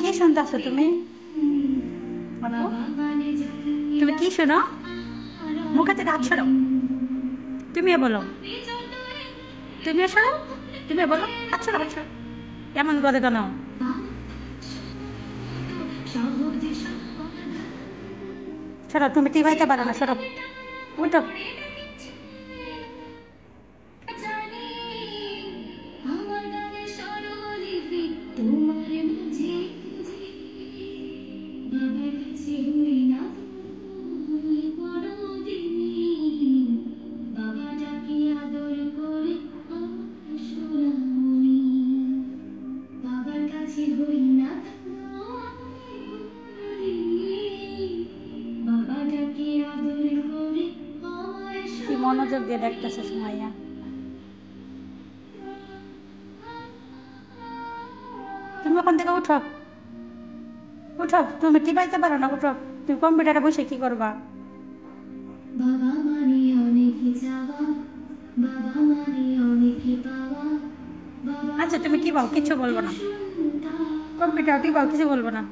কি শুনতেছো তুমি? তুমি কি শোনো? মুখে থেকে হাত সরাও। তুমিও বলো, তুমিও সরাও, তুমিও বলো, হাত সরাও, হাত সরাও। এমন করে কেন? সরো, তুমি টিভাইতে পারো না, সরো, উঠো। কি মনোযোগ দিয়ে দেখতেছে সুমাইয়া। তুমি ওখান থেকে উঠো, উঠো, তুমি টিপাইতে পারো না, উঠো। তুমি কম্পিউটারে বসে কি করবা? আচ্ছা, তুমি টিপাও, কিছু বলবো না। কম্পিউটার টিপাও, কিছু বলবো না।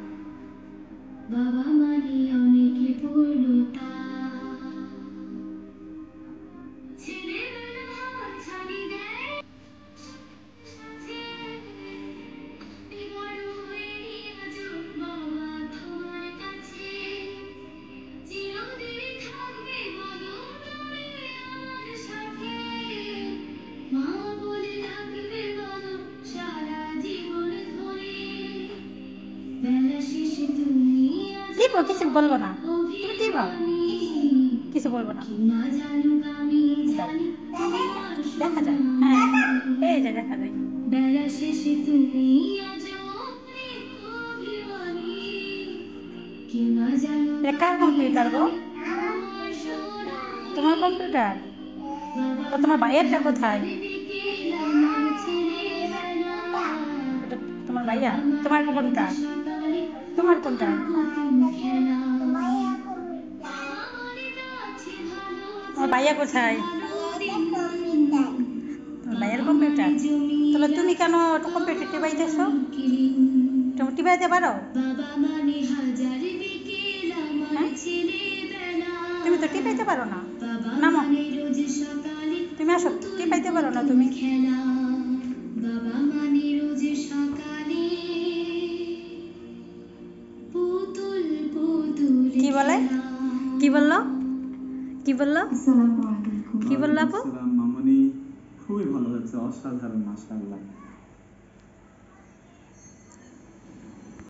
টিপাও, কিছু বলবো না। তুমি টিপাও, কিছু বলবো না। দেখা যায়, হ্যাঁ, এই যে দেখা যায়। কার কম্পিউটার গো? তোমার কম্পিউটার? তোমার ভাইয়েরটা কোথায়? তোমার ভাইয়া? তোমার কোনটা? তোমার কোনটা? তোমার ভাইয়া কোথায়? তোমার ভাইয়ের কম্পিউটার? তাহলে তুমি কেন কম্পিউটার টিপাইতেছো? তুমি টিপাইতে পারো? হ্যাঁ, তুমি তো টিপাইতে পারো না। নামো, তুমি আসো, টিপাইতে পারো না তুমি। কি বলে? কি বললো? কি বললো? কি বললো আপু? মামনি খুবই ভালো হয়েছে, অসাধারণ, মাশাআল্লাহ।